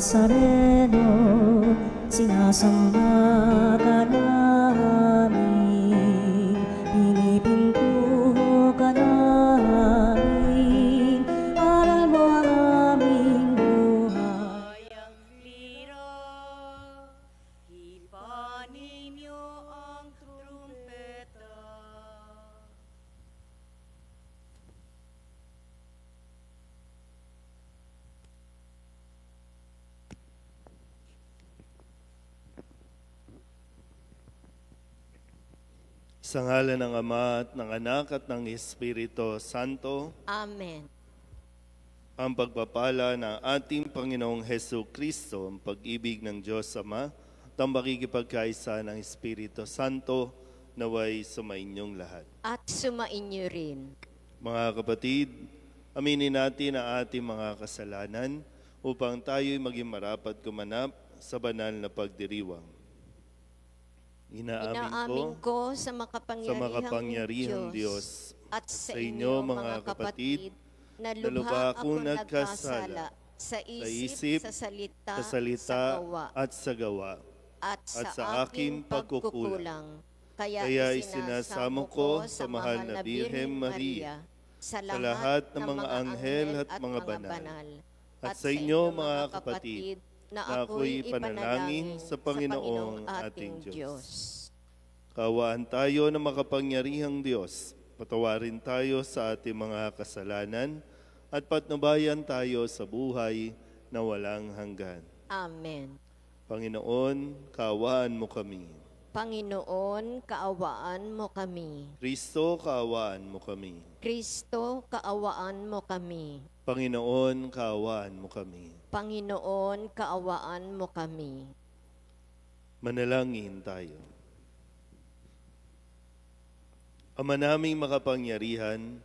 Nazareno, sinasamba ka namin, pinipintuho ka namin, aral mo ang aming buhay. Ang lira, ipanin niyo ang trumpeta. Sa ngalan ng Ama at ng Anak at ng Espiritu Santo, Amen. ang pagpapala ng ating Panginoong Hesu Kristo, ang pag-ibig ng Diyos Ama, at ang makikipagkaisa ng Espiritu Santo, naway sumainyong lahat. At sumainyo rin. Mga kapatid, aminin natin ang ating mga kasalanan upang tayo'y maging marapat gumanap sa banal na pagdiriwang. Inaamin ko sa makapangyarihang Diyos at sa inyo mga kapatid na lubha akong nagkasala sa isip, sa salita, at sa gawa, at sa aking pagkukulang. Kaya isinasamo ko sa mahal na Birhen Maria, sa lahat ng mga anghel at mga banal, at sa inyo mga kapatid, na ako'y ipanalangin sa Panginoong ating Diyos. Kaawaan tayo ng makapangyarihang Diyos. Patawarin tayo sa ating mga kasalanan at patnubayan tayo sa buhay na walang hanggan. Amen. Panginoon, kaawaan mo kami. Panginoon, kaawaan mo kami. Kristo, kaawaan mo kami. Kristo, kaawaan mo kami. Panginoon, kaawaan mo kami. Panginoon, kaawaan mo kami. Manalangin tayo. Ama naming makapangyarihan,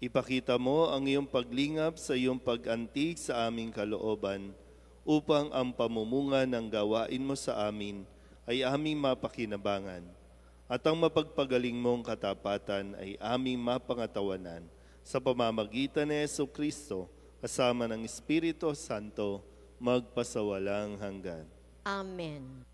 ipakita mo ang iyong paglingap sa iyong pag-antig sa aming kalooban upang ang pamumunga ng gawain mo sa amin ay aming mapakinabangan at ang mapagpagaling mong katapatan ay aming mapangatawanan sa pamamagitan ni Hesu Kristo kasama ng Espiritu Santo magpasawalang hanggan. Amen.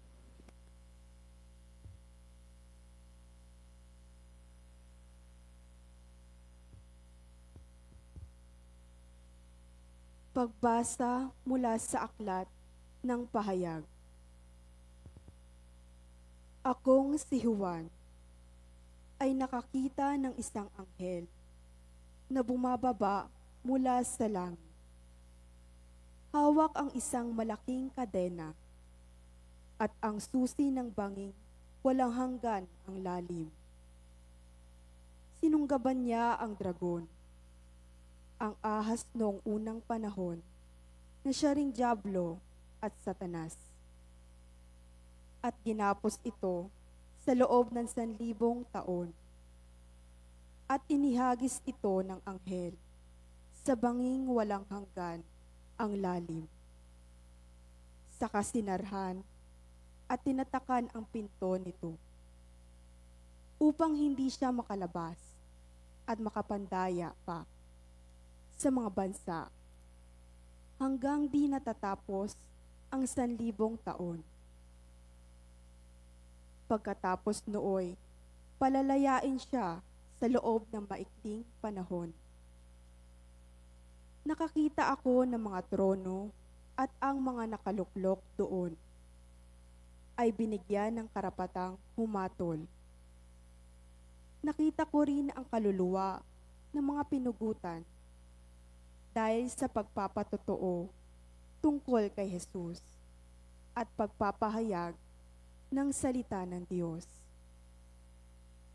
Pagbasa mula sa aklat ng pahayag. Akong si Juan ay nakakita ng isang anghel na bumababa mula sa langit. Hawak ang isang malaking kadena at ang susi ng banging walang hanggan ang lalim. Sinunggaban niya ang dragon, ang ahas noong unang panahon na siya ring Diablo at Satanas. At ginapos ito sa loob ng 1,000 taon. At inihagis ito ng anghel sa banging walang hanggan ang lalim. Saka sinarhan at tinatakan ang pinto nito upang hindi siya makalabas at makapandaya pa sa mga bansa hanggang di natatapos ang 1,000 taon. Pagkatapos nooy, palalayain siya sa loob ng maikling panahon. Nakakita ako ng mga trono at ang mga nakaluklok doon ay binigyan ng karapatang humatol. Nakita ko rin ang kaluluwa ng mga pinugutan dahil sa pagpapatotoo tungkol kay Jesus at pagpapahayag ng salita ng Diyos.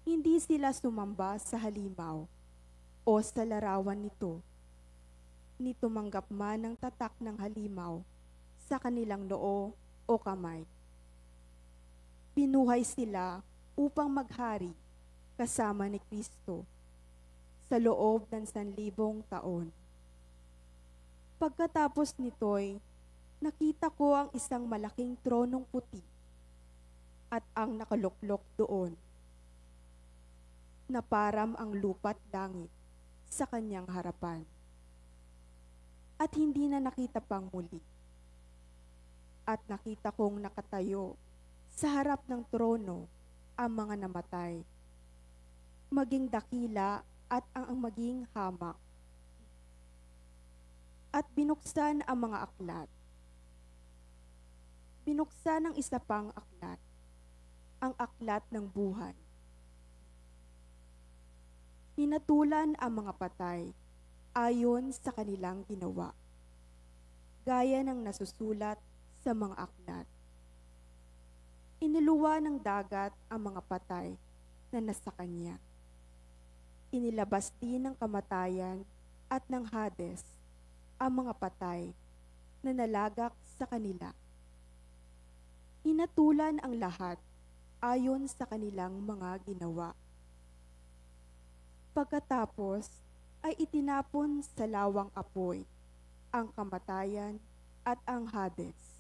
Hindi sila sumamba sa halimaw o sa larawan nito, ni tumanggap man ng tatak ng halimaw sa kanilang noo o kamay. Binuhay sila upang maghari kasama ni Kristo sa loob ng 1,000 taon. Pagkatapos nito'y, nakita ko ang isang malaking tronong puti at ang nakaluklok doon, na param ang lupa't langit sa kanyang harapan. At hindi na nakita pang muli. At nakita kong nakatayo sa harap ng trono ang mga namatay, maging dakila at ang maging hamak. At binuksan ang mga aklat. Binuksan ang isa pang aklat, ang aklat ng buhay. Hinatulan ang mga patay ayon sa kanilang ginawa, gaya ng nasusulat sa mga aklat. Inuluwa ng dagat ang mga patay na nasa kanya. Inilabas din ng kamatayan at ng Hades ang mga patay na nalagak sa kanila. Hinatulan ang lahat ayon sa kanilang mga ginawa. Pagkatapos ay itinapon sa lawang apoy ang kamatayan at ang Hades.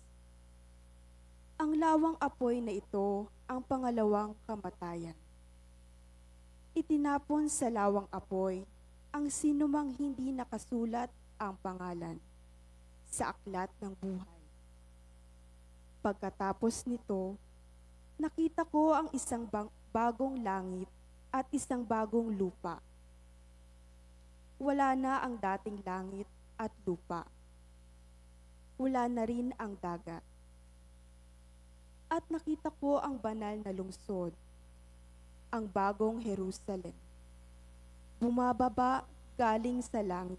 Ang lawang apoy na ito ang pangalawang kamatayan. Itinapon sa lawang apoy ang sinumang hindi nakasulat ang pangalan sa aklat ng buhay. Pagkatapos nito, nakita ko ang isang bagong langit at isang bagong lupa. Wala na ang dating langit at lupa. Wala na rin ang dagat. At nakita ko ang banal na lungsod, ang bagong Jerusalem. Bumababa galing sa langit,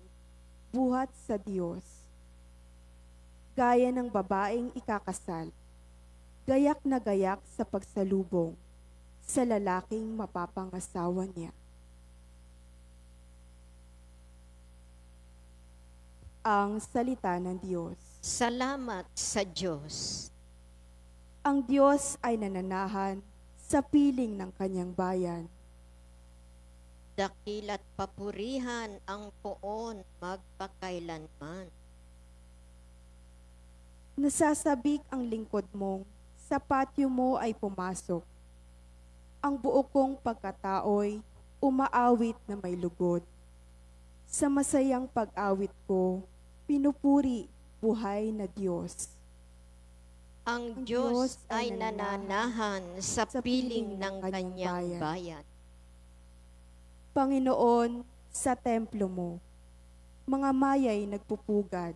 buhat sa Diyos. Gaya ng babaeng ikakasal, gayak na gayak sa pagsalubong sa lalaking mapapangasawa niya. Ang salita ng Diyos. Salamat sa Diyos. Ang Diyos ay nananahan sa piling ng kanyang bayan. Dakila't papurihan ang poon magpakailanman. Nasasabik ang lingkod mong, sa patio mo ay pumasok. Ang buo kong pagkatao'y umaawit na may lugod. Sa masayang pag-awit ko, pinupuri buhay na Diyos. Ang Diyos ay nananahan sa piling ng kanyang bayan. Panginoon, sa templo mo, mga maya'y nagpupugad.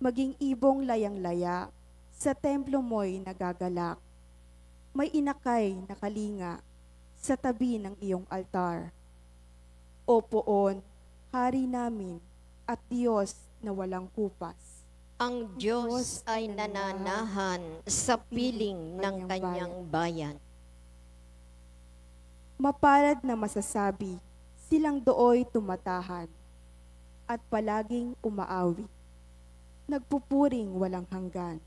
Maging ibong layang-laya, sa templo mo'y nagagalak. May inakay na kalinga sa tabi ng iyong altar. O poon, hari namin at Diyos na walang kupas. Ang Diyos ay nananahan sa piling ng kanyang bayan. Mapalad na masasabi, silang dooy tumatahan at palaging umaawi, nagpupuring walang hanggan.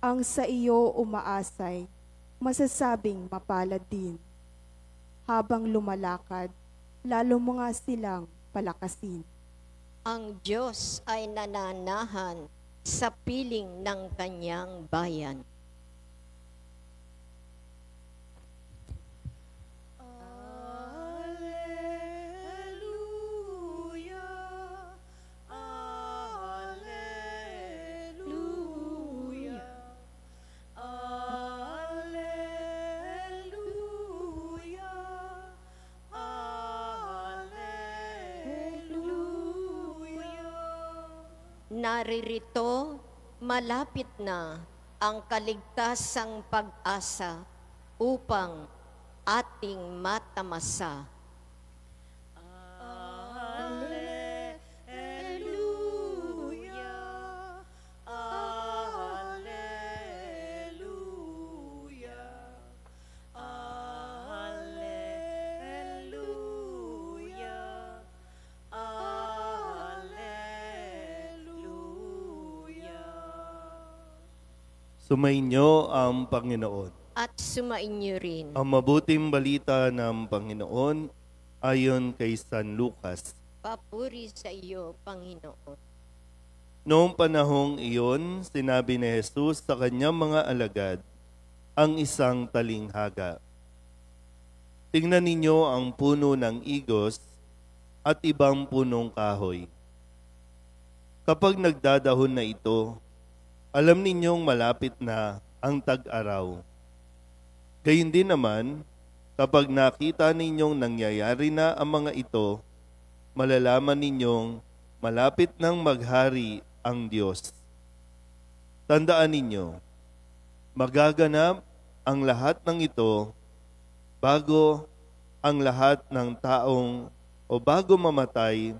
Ang sa iyo umaasay, masasabing mapalad din. Habang lumalakad, lalo mo nga silang palakasin. Ang Diyos ay nananahan sa piling ng kanyang bayan. Naririto, malapit na ang kaligtasang pag-asa upang ating matamasa. Sumainyo ang Panginoon. At sumainyo rin. Ang mabuting balita ng Panginoon ayon kay San Lucas. Papuri sa iyo, Panginoon. Noong panahong iyon, sinabi ni Jesus sa kanyang mga alagad ang isang talinghaga. Tingnan ninyo ang puno ng igos at ibang punong kahoy. Kapag nagdadahon na ito, alam ninyong malapit na ang tag-araw. Gayun din naman, kapag nakita ninyong nangyayari na ang mga ito, malalaman ninyong malapit nang maghari ang Diyos. Tandaan ninyo, magaganap ang lahat ng ito bago ang lahat ng taong o bago mamatay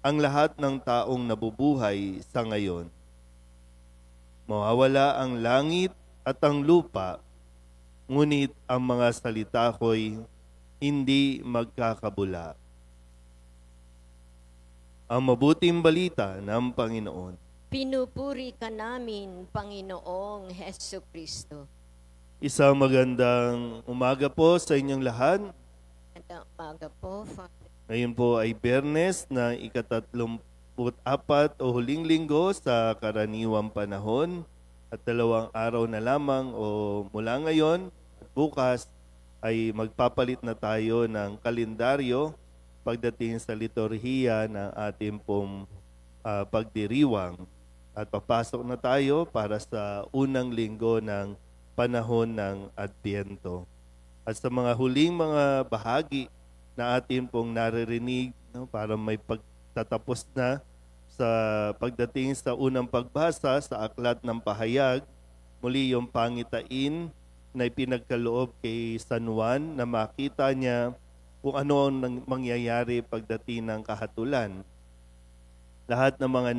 ang lahat ng taong nabubuhay sa ngayon. Mawawala ang langit at ang lupa, ngunit ang mga salita ko'y hindi magkakabula. Ang mabuting balita ng Panginoon. Pinupuri ka namin, Panginoong Hesukristo. Isang magandang umaga po sa inyong lahat. Magandang umaga po, Father. Ngayon po ay Biyernes na ika-34 o huling linggo sa karaniwang panahon at 2 araw na lamang o mula ngayon at bukas ay magpapalit na tayo ng kalendaryo pagdating sa liturhiya ng ating pong pagdiriwang at papasok na tayo para sa unang linggo ng panahon ng Adbyento. At sa mga huling mga bahagi na atin pong naririnig, para may pagtatapos na sa pagdating sa unang pagbasa sa Aklat ng Pahayag, muli yung pangitain na ipinagkaloob kay San Juan na makita niya kung ano ang mangyayari pagdating ng kahatulan. Lahat ng mga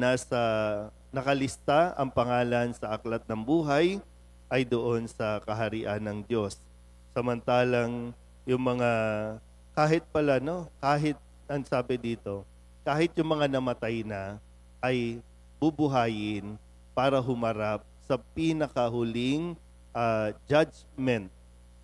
nakalista ang pangalan sa Aklat ng Buhay ay doon sa kaharian ng Diyos. Samantalang yung mga kahit ang sabi dito, kahit yung mga namatay na ay bubuhayin para humarap sa pinakahuling judgment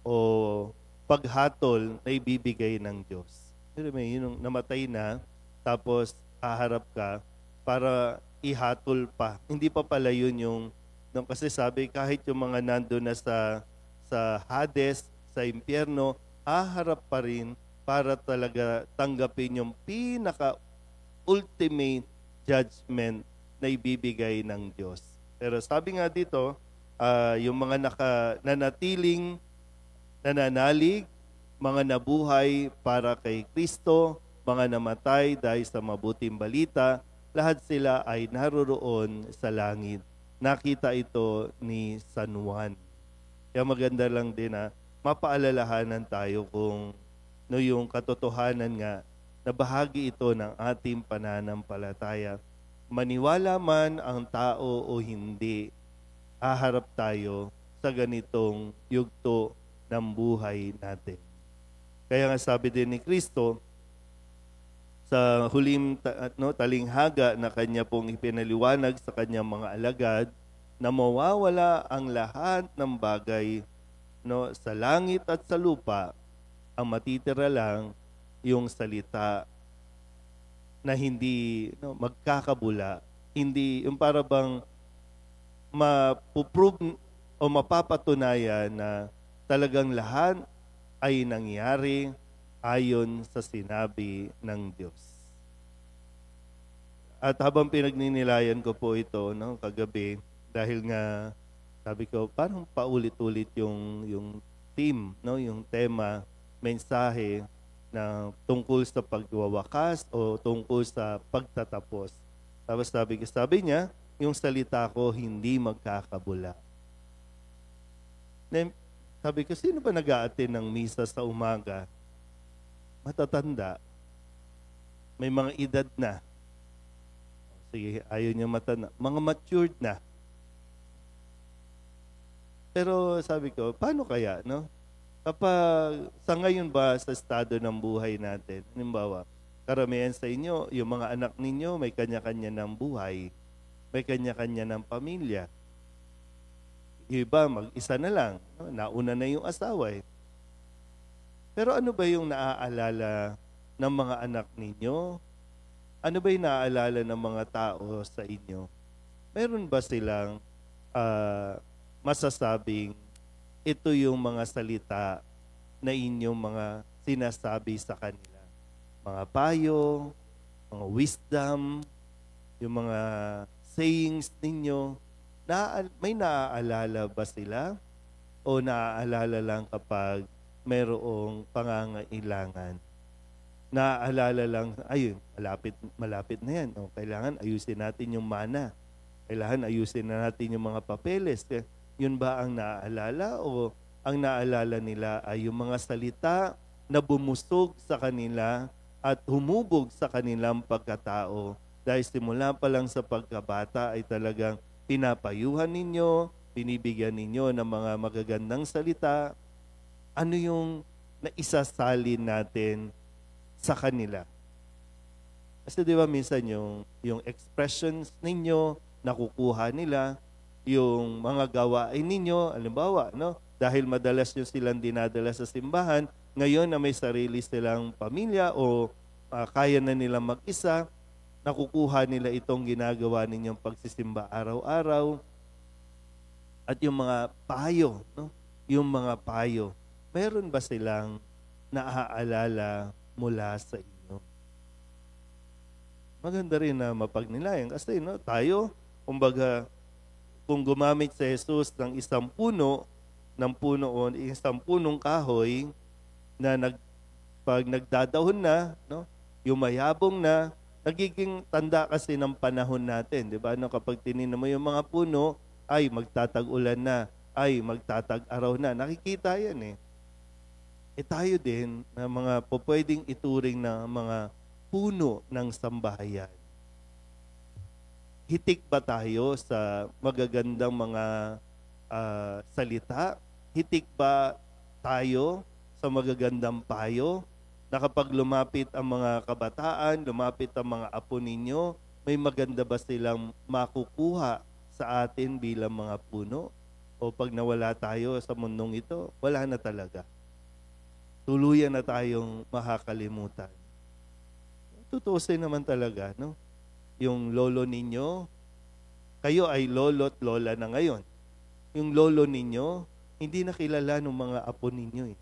o paghatol na ibibigay ng Diyos. Yung namatay na, tapos haharap ka para ihatol pa. Hindi pa pala yun yung kasi sabi kahit yung mga nandun na sa Hades, sa impyerno, haharap pa rin para talaga tanggapin yung pinaka-ultimate judgment na ibibigay ng Diyos. Pero sabi nga dito, yung mga nanatiling nananalig, mga nabuhay para kay Kristo, mga namatay dahil sa mabuting balita, lahat sila ay naroroon sa langit. Nakita ito ni San Juan. Kaya maganda lang din na mapaalalahanan tayo kung yung katotohanan nga na bahagi ito ng ating pananampalataya. Maniwala man ang tao o hindi, haharap tayo sa ganitong yugto ng buhay natin. Kaya nga sabi din ni Kristo sa huling talinghaga na kanya pong ipinaliwanag sa kanyang mga alagad na mawawala ang lahat ng bagay sa langit at sa lupa, ang matitira lang yung salita na hindi magkakabula, hindi yung para bang mapuprove o mapapatunayan na talagang lahat ay nangyari ayon sa sinabi ng Diyos. At habang pinagninilayan ko po ito kagabi, dahil nga sabi ko parang paulit-ulit yung theme, yung tema, mensahe na tungkol sa pagwawakas o tungkol sa pagtatapos. Tapos sabi niya, yung salita ko hindi magkakabula. Sabi ko, sino ba nag-a-attend ng misa sa umaga? Matatanda. May mga edad na. Sige, ayaw niya matanda. Mga matured na. Pero sabi ko, paano kaya, Kapag sa ngayon ba sa estado ng buhay natin, halimbawa, karamihan sa inyo, yung mga anak ninyo may kanya-kanya ng buhay, may kanya-kanya ng pamilya. Yung iba, mag-isa na lang, nauna na yung asawa eh. Pero ano ba yung naaalala ng mga anak ninyo? Ano ba yung naaalala ng mga tao sa inyo? Meron ba silang masasabing ito yung mga salita na inyong mga sinasabi sa kanila? Mga payo, mga wisdom, yung mga sayings ninyo may naaalala ba sila? O naaalala lang kapag mayroong pangangailangan? Naaalala lang, ayun, malapit na yan. O, kailangan ayusin natin yung mana. Kailangan ayusin na natin yung mga papeles. Yun ba ang naaalala? O ang naaalala nila ay yung mga salita na bumusog sa kanila at humubog sa kanilang pagkatao? Dahil simula pa lang sa pagkabata ay talagang pinapayuhan ninyo, binibigyan ninyo ng mga magagandang salita. Ano yung naisasalin natin sa kanila? Kasi di ba minsan yung expressions ninyo, nakukuha nila, yung mga gawain ninyo, halimbawa, no? Dahil madalas nyo silang dinadala sa simbahan, ngayon na may sarili silang pamilya o kaya na nilang mag-isa, nakukuha nila itong ginagawa ninyong pagsisimba araw-araw. At yung mga payo, no? Yung mga payo, meron ba silang naaalala mula sa inyo? Maganda rin na mapagnilayan kasi tayo, kumbaga, kung gumamit si Jesus ng isang puno o isang punong kahoy na pag nagdadahon na, yumayabong na, nagiging tanda kasi ng panahon natin, di ba? Kapag tinignan mo yung mga puno, ay magtatag-ulan na, ay magtatag-araw na. Nakikita yan tayo din na mga pwedeng ituring na mga puno ng sambahayan. Hitik ba tayo sa magagandang mga salita? Hitik ba tayo sa magagandang payo? Na kapag lumapit ang mga kabataan, lumapit ang mga apo ninyo, may maganda ba silang makukuha sa atin bilang mga puno? O pag nawala tayo sa mundong ito, wala na talaga. Tuluyan na tayong makakalimutan. Tutusin naman talaga, no? Yung lolo ninyo, kayo ay lolo't lola na ngayon. Yung lolo ninyo, hindi na kilala ng mga apo ninyo.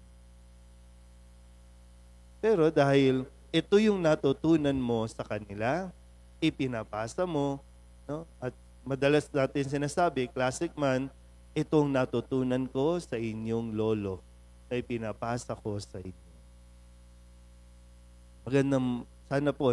Pero dahil ito yung natutunan mo sa kanila, ipinapasa mo, no? At madalas natin sinasabi, classic man, itong natutunan ko sa inyong lolo ay pinapasa ko sa inyo. Magandang, sana po,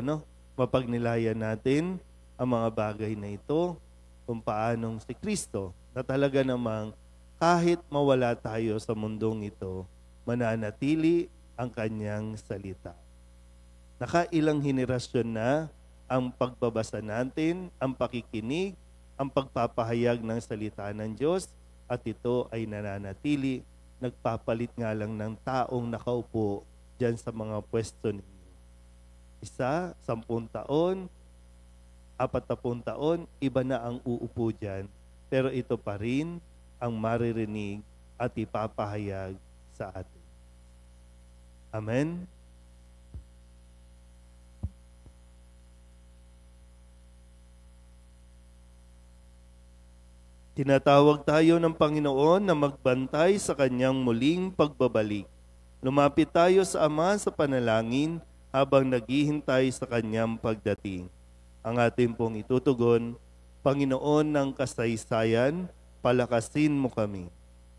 mapagnilayan natin ang mga bagay na ito kung paanong si Kristo na talaga namang kahit mawala tayo sa mundong ito, mananatili ang kanyang salita. Nakailang henerasyon na ang pagbabasa natin, ang pakikinig, ang pagpapahayag ng salita ng Diyos, at ito ay nananatili. Nagpapalit nga lang ng taong nakaupo dyan sa mga pwesto ninyo. 1, 10 taon, 40 taon, iba na ang uupo dyan. Pero ito pa rin ang maririnig at ipapahayag sa atin. Amen? Tinatawag tayo ng Panginoon na magbantay sa kanyang muling pagbabalik. Lumapit tayo sa Ama sa panalangin habang naghihintay sa kanyang pagdating. Ang ating pong itutugon, Panginoon ng kasaysayan, palakasin mo kami.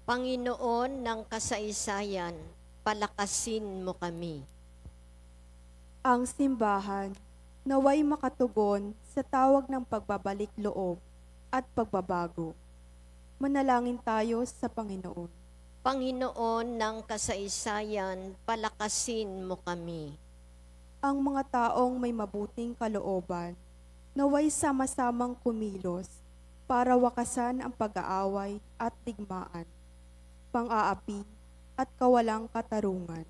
Panginoon ng kasaysayan, palakasin mo kami. Ang simbahan naway makatugon sa tawag ng pagbabalik loob at pagbabago. Manalangin tayo sa Panginoon. Panginoon ng kasaysayan, palakasin mo kami. Ang mga taong may mabuting kalooban, naway sama-samang kumilos para wakasan ang pag-aaway at digmaan, pang-aapi at kawalang katarungan.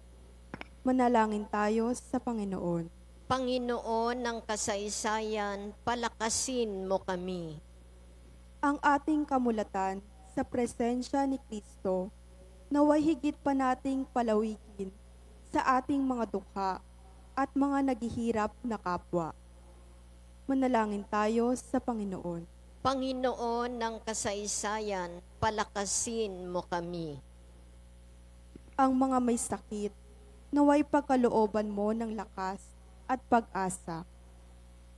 Manalangin tayo sa Panginoon. Panginoon ng kasaysayan, palakasin mo kami. Ang ating kamulatan sa presensya ni Kristo, naway higit pa nating palawigin sa ating mga dukha at mga naghihirap na kapwa. Manalangin tayo sa Panginoon. Panginoon ng kasaysayan, palakasin mo kami. Ang mga may sakit, naway pagkalooban mo ng lakas at pag-asa.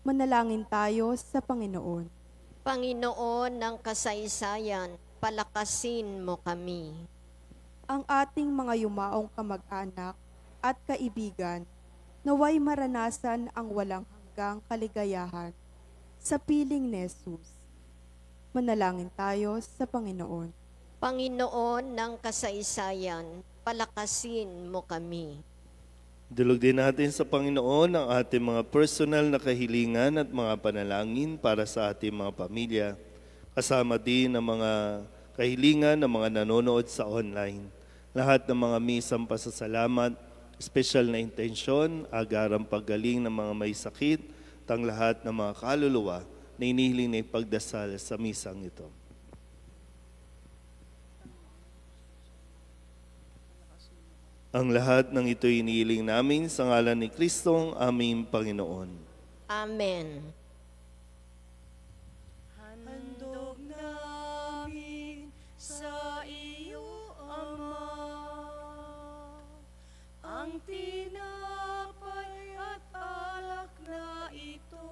Manalangin tayo sa Panginoon. Panginoon ng kasaysayan, palakasin mo kami. Ang ating mga yumaong kamag-anak at kaibigan, naway maranasan ang walang hanggang kaligayahan sa piling ni Jesus. Manalangin tayo sa Panginoon. Panginoon ng kasaysayan, palakasin mo kami. Dulog din natin sa Panginoon ang ating mga personal na kahilingan at mga panalangin para sa ating mga pamilya. Kasama din ang mga kahilingan ng mga nanonood sa online. Lahat ng mga misang pasasalamat, espesyal na intensyon, agarang paggaling ng mga may sakit, at ang lahat ng mga kaluluwa na inihiling na ipagdasal sa misang ito. Ang lahat ng ito'y inihiling namin sa ngalan ni Kristong aming Panginoon. Amen. Handog namin sa iyo, Ama, ang tinapay at alak na ito.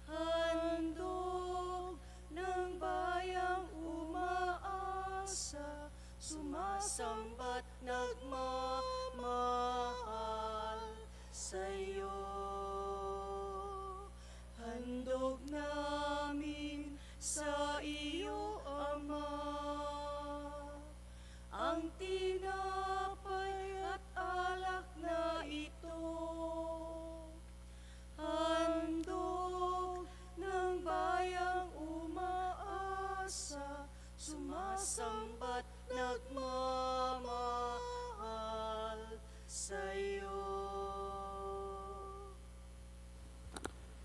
Handog ng bayang umaasa, sumasambat nagmamahal sa iyo. Handog namin sa iyo, Ama, ang tinapay at alak na ito. Handog ng bayang umaasa, sumasambat nagmamahal sa iyo.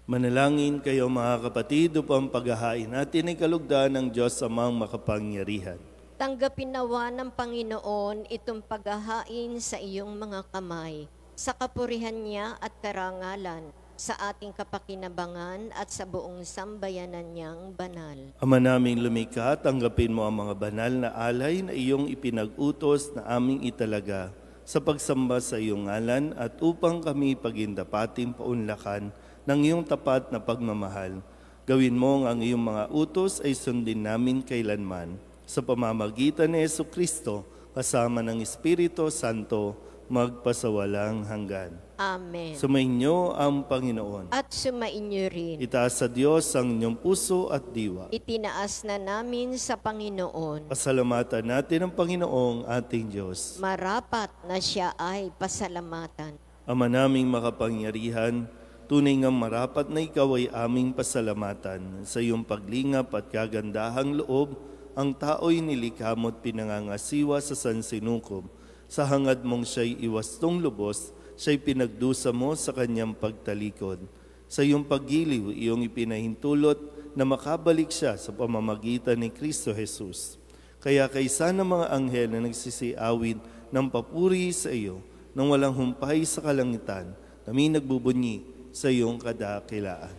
Manalangin kayo mga kapatid upang paghahain natin ay kalugdan ng Diyos amang makapangyarihan. Tanggapin nawa ng Panginoon itong paghahain sa iyong mga kamay, sa kapurihan niya at karangalan, sa ating kapakinabangan at sa buong sambayanan niyang banal. Ama naming lumikha, tanggapin mo ang mga banal na alay na iyong ipinag-utos na aming italaga sa pagsamba sa iyong ngalan at upang kami pagindapating paunlakan ng iyong tapat na pagmamahal. Gawin mo ang iyong mga utos ay sundin namin kailanman. Sa pamamagitan ni Jesucristo, kasama ng Espiritu Santo, magpasawalang hanggan. Amen. Sumainyo ang Panginoon. At sumainyo rin. Itaas sa Diyos ang inyong puso at diwa. Itinaas na namin sa Panginoon. Pasalamatan natin ang Panginoong ating Diyos. Marapat na siya ay pasalamatan. Ama naming makapangyarihan, tunay ngang marapat na ikaw ay aming pasalamatan. Sa iyong paglingap at kagandahang loob, ang tao'y nilikha mo't pinangangasiwa sa sansinukob. Sa hangad mong siya'y iwastong lubos, siya'y pinagdusa mo sa kanyang pagtalikod. Sa iyong paggiliw, iyong ipinahintulot na makabalik siya sa pamamagitan ni Kristo Jesus. Kaya kaysa ng mga anghel na nagsisiawid ng papuri sa iyo, nang walang humpay sa kalangitan, kami nagbubunyi sa iyong kadakilaan.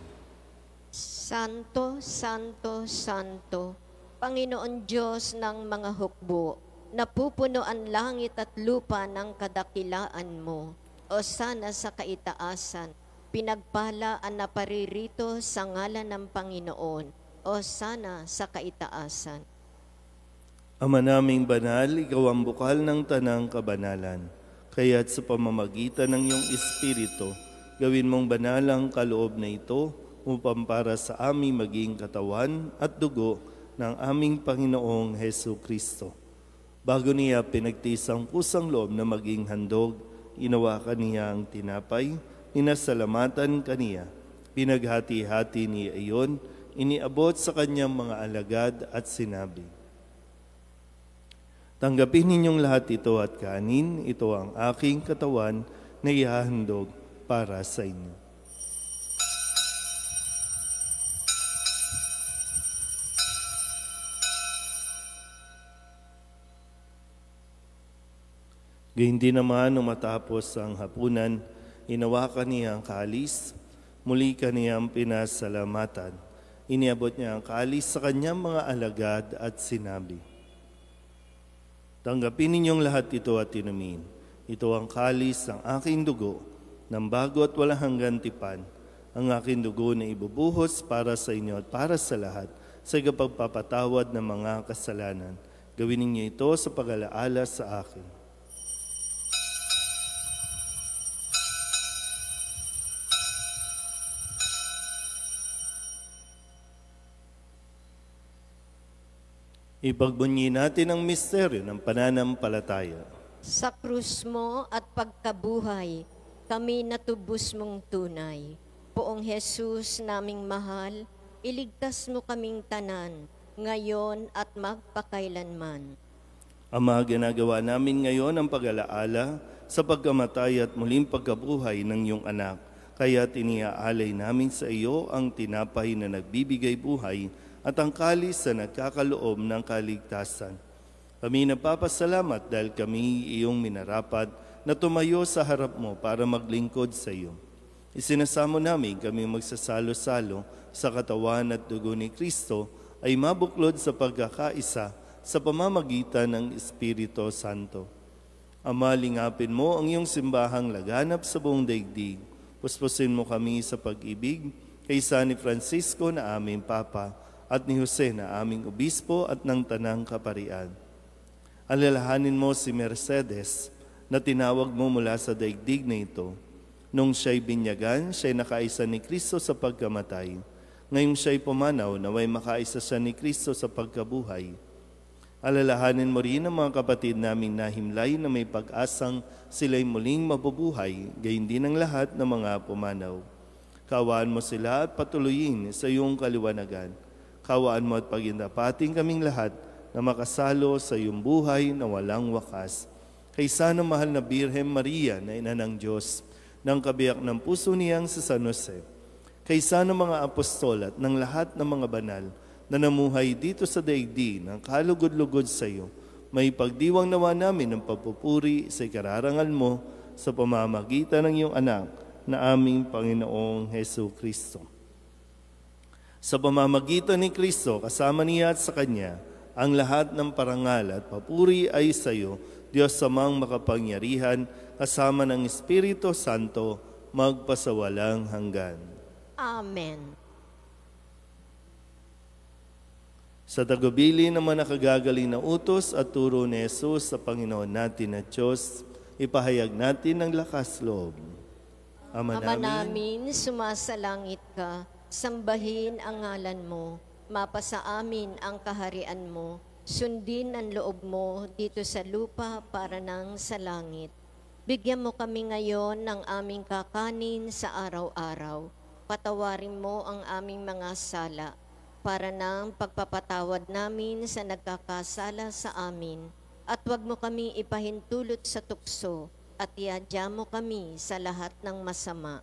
Santo, Santo, Santo, Panginoon Diyos ng mga hukbo, napupuno ang langit at lupa ng kadakilaan mo. O sana sa kaitaasan, pinagpala ang naparirito sa ngalan ng Panginoon. O sana sa kaitaasan. Ama naming banal, ikaw ang bukal ng tanang kabanalan. Kaya't sa pamamagitan ng iyong Espiritu, gawin mong banal ang kaloob na ito upang para sa aming maging katawan at dugo ng aming Panginoong Hesu Kristo. Bago niya pinagtiis ang kusang loob na maging handog, inawakan niya ang tinapay, inasalamatan kaniya. Pinaghati-hati niya iyon, iniabot sa kanyang mga alagad at sinabi, tanggapin ninyong lahat ito at kanin, ito ang aking katawan na ihahandog para sa inyo. Gayun din naman nung matapos ang hapunan, inawakan niya ang kalis, muli kaniyang pinasalamatan. Iniabot niya ang kalis sa kanyang mga alagad at sinabi, tanggapin ninyong lahat ito at inumin. Ito ang kalis ng aking dugo, ng bago at walang hanggan tipan, ang aking dugo na ibubuhos para sa inyo at para sa lahat sa pagpapatawad ng mga kasalanan. Gawin ninyo ito sa pag-alaala sa akin. Ipagbunyi natin ang misteryo ng pananampalataya. Sa krus mo at pagkabuhay, kami natubos mong tunay. Poong Jesus naming mahal, iligtas mo kaming tanan, ngayon at magpakailanman. Ama, ginagawa namin ngayon ang pag-alaala sa pagkamatay at muling pagkabuhay ng iyong anak. Kaya tiniaalay namin sa iyo ang tinapay na nagbibigay buhay at ang kalis na nagkakaloob ng kaligtasan. Kami napapasalamat dahil kami iyong minarapat na tumayo sa harap mo para maglingkod sa iyo. Isinasamo namin kami magsasalo-salo sa katawan at dugo ni Kristo ay mabuklod sa pagkakaisa sa pamamagitan ng Espiritu Santo. Ama, lingapin mo ang iyong simbahang laganap sa buong daigdig. Puspusin mo kami sa pag-ibig kaysa ni Francisco na aming Papa at ni Jose na aming Obispo at ng Tanang Kaparian. Alalahanin mo si Mercedes na tinawag mo mula sa daigdig na ito. Nung siya'y binyagan, siya'y nakaisa ni Kristo sa pagkamatay. Ngayong siya'y pumanaw, naway makaisa siya ni Kristo sa pagkabuhay. Alalahanin mo rin ang mga kapatid naming nahimlay na may pag-asang sila'y muling mabubuhay, gayon din ang lahat ng mga pumanaw. Kawaan mo sila at patuloyin sa iyong kaliwanagan. Kawaan mo at pagindapating kaming lahat na makasalo sa iyong buhay na walang wakas. Kaysa ng mahal na Birhen Maria na ina ng Diyos, ng kabiyak ng puso niyang sa San Jose, kaysa ng mga apostol at ng lahat ng mga banal na namuhay dito sa daigdig ng kalugod-lugod sa iyo, may pagdiwang nawa namin ng pagpupuri sa ikararangal mo sa pamamagitan ng iyong anak na aming Panginoong Hesu Kristo. Sa pamamagitan ni Kristo, kasama niya at sa Kanya, ang lahat ng parangal at papuri ay sa iyo, Diyos Amang makapangyarihan, kasama ng Espiritu Santo, magpasawalang hanggan. Amen. Sa tagubili naman nakagagaling na utos at turo ni Jesus sa Panginoon natin at Diyos, ipahayag natin ang lakas loob. Ama namin, sumasalangit ka, sambahin ang ngalan mo, mapasa amin ang kaharian mo, sundin ang loob mo dito sa lupa para nang sa langit. Bigyan mo kami ngayon ng aming kakanin sa araw-araw. Patawarin mo ang aming mga sala para nang pagpapatawad namin sa nagkakasala sa amin. At huwag mo kami ipahintulot sa tukso at iadya mo kami sa lahat ng masama.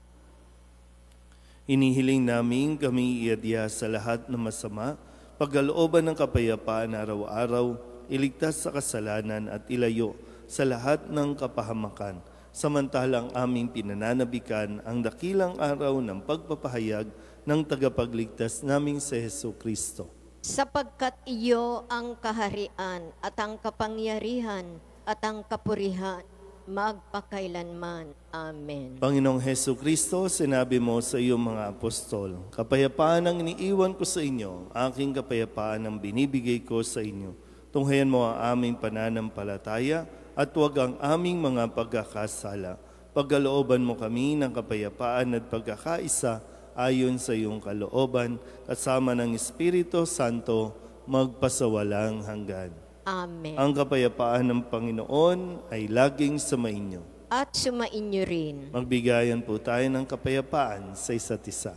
Inihiling namin kami iadya sa lahat ng masama, pagkalooban ng kapayapaan araw-araw, iligtas sa kasalanan at ilayo sa lahat ng kapahamakan, samantalang aming pinananabikan ang dakilang araw ng pagpapahayag ng tagapagligtas naming si Hesu Kristo. Sapagkat iyo ang kaharian at ang kapangyarihan at ang kapurihan magpakailanman. Amen. Panginoong Hesu Kristo, sinabi mo sa iyong mga apostol, kapayapaan ang iniiwan ko sa inyo, aking kapayapaan ang binibigay ko sa inyo. Tunghayan mo ang aming pananampalataya at huwag ang aming mga pagkakasala. Pagkalooban mo kami ng kapayapaan at pagkakaisa ayon sa iyong kalooban, kasama ng Espiritu Santo, magpasawalang hanggan. Amen. Ang kapayapaan ng Panginoon ay laging sumainyo. At sumainyo rin. Magbigayan po tayo ng kapayapaan sa isa't isa.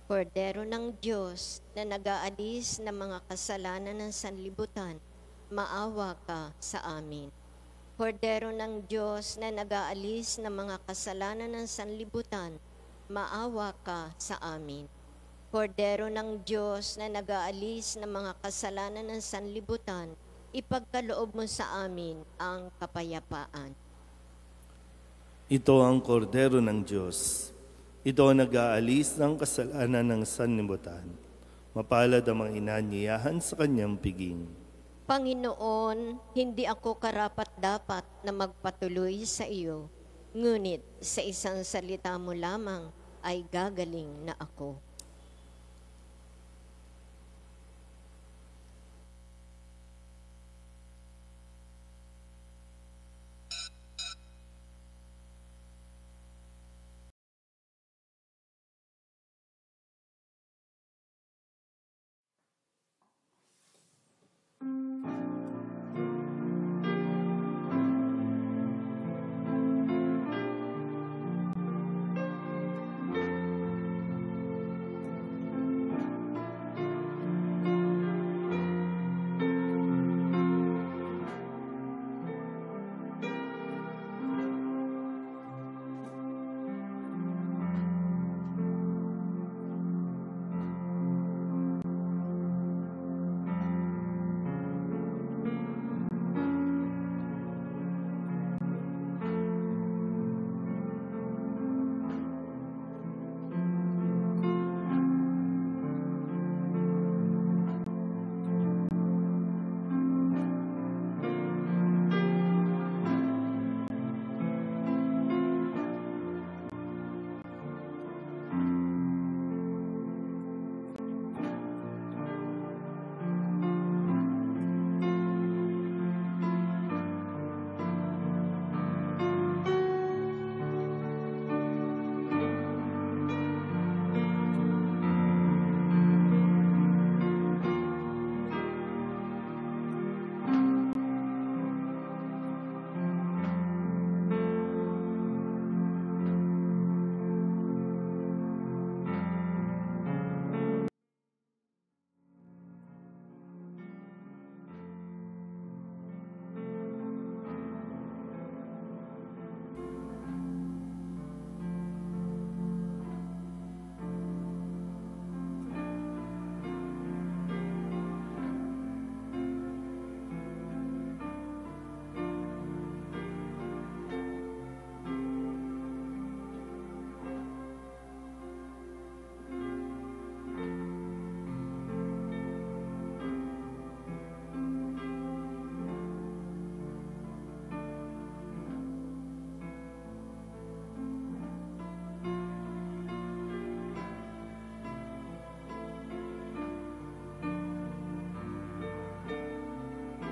Kordero ng Diyos na nag-aalis ng mga kasalanan ng sanlibutan, maawa ka sa amin. Kordero ng Diyos na nag-aalis ng mga kasalanan ng sanlibutan, maawa ka sa amin. Kordero ng Diyos na nag-aalis ng mga kasalanan ng sanlibutan, ipagkaloob mo sa amin ang kapayapaan. Ito ang kordero ng Diyos. Ito ang nag-aalis ng kasalanan ng sanlibutan. Mapalad ang mga inanyayahan sa kanyang piging. Panginoon, hindi ako karapat-dapat na magpatuloy sa iyo, ngunit sa isang salita mo lamang ay gagaling na ako.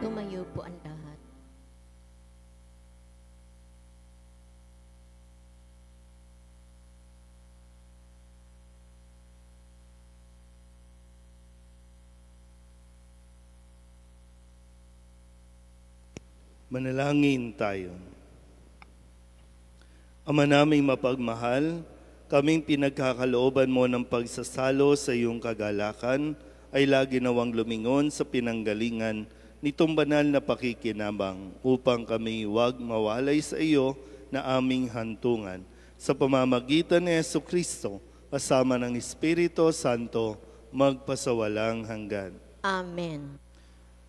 Tumayo po ang lahat. Manalangin tayo. Ama naming mapagmahal, kaming pinagkakalooban mo ng pagsasalo sa iyong kagalakan ay lagi nawang lumingon sa pinanggalingan nitong banal na pakikinabang upang kami huwag mawalay sa iyo na aming hantungan. Sa pamamagitan ni Jesucristo, kasama ng Espiritu Santo, magpasawalang hanggan. Amen.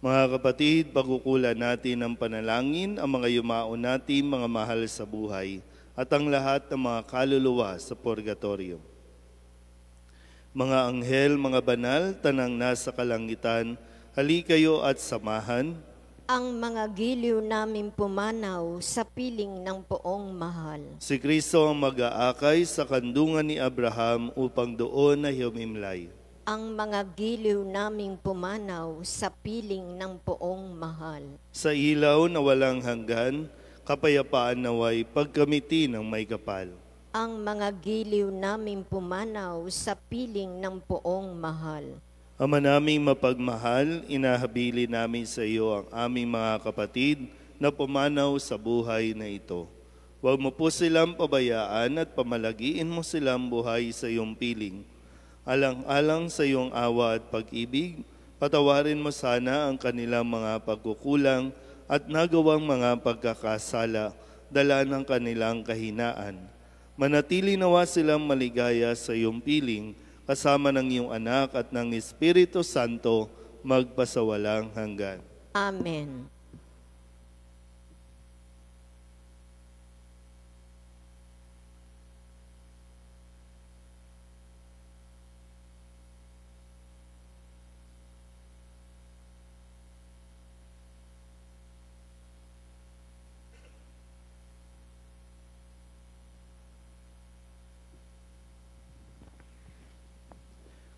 Mga kapatid, pagkukulan natin ng panalangin ang mga yumao natin mga mahal sa buhay at ang lahat ng mga kaluluwa sa purgatorio. Mga anghel, mga banal, tanang nasa kalangitan, hali kayo at samahan ang mga giliw namin pumanaw sa piling ng poong mahal. si Kristo ang mag-aakay sa kandungan ni Abraham upang doon na humimlay. Ang mga giliw naming pumanaw sa piling ng poong mahal. Sa ilaw na walang hanggan, kapayapaan naway pagkamiti ng may kapal. Ang mga giliw naming pumanaw sa piling ng poong mahal. Ama naming mapagmahal, inahabili namin sa iyo ang aming mga kapatid na pumanaw sa buhay na ito. Huwag mo po silang pabayaan at pamalagiin mo silang buhay sa iyong piling. Alang-alang sa iyong awa at pag-ibig, patawarin mo sana ang kanilang mga pagkukulang at nagawang mga pagkakasala, dala ng kanilang kahinaan. Manatili nawa silang maligaya sa iyong piling, kasama ng iyong anak at ng Espiritu Santo, magpasawalang hanggan. Amen.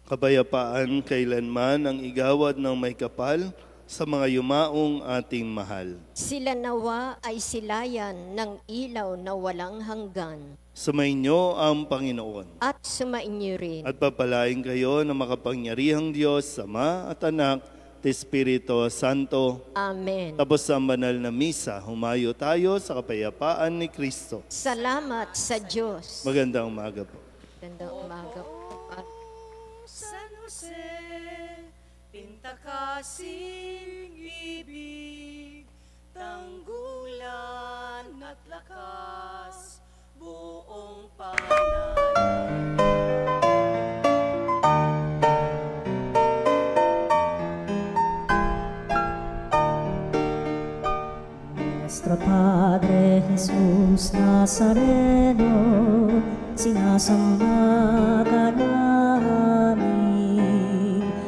Kapayapaan kailanman ang igawad ng may kapal sa mga yumaong ating mahal. Sila nawa ay silayan ng ilaw na walang hanggan. Sumainyo ang Panginoon. At sumainyo rin. At papalain kayo ng makapangyarihang Diyos, Ama at Anak, at Espiritu Santo. Amen. Tapos ang banal na misa, humayo tayo sa kapayapaan ni Kristo. Salamat sa Diyos. Magandang umaga po. Magandang umaga po. San Jose, pintakasing ibig, tanggulan at lakas, buong pananalig. Nuestro Padre Jesús Nazareno, sinasamba ka namin,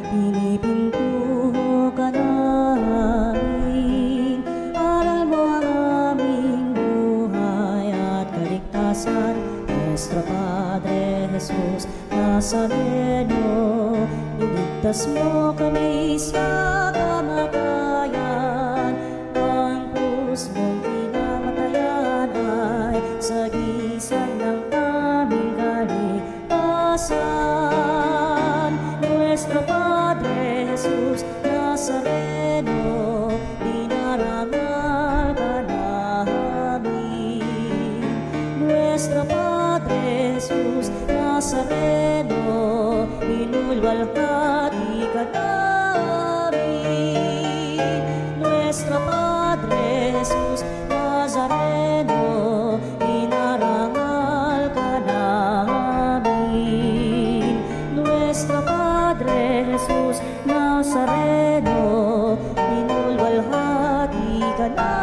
pinipintuho ka namin, aral mo ang aming buhay at kaligtasan. Nuestro Padre Jesús Nazareno, iligtas mo kami sa kamatayan, ang krus mong pinamatayan ay sagisag ng aming kaligtasan. Nuestro Padre Jesús Nazareno, dinarangal ka namin. Nuestro Padre Jesús Nazareno, inulwalhati ka namin. Nuestro Padre Jesús Nazareno, inarangal ka namin. Nuestro Padre Jesús Nazareno, inulwalhati ka namin.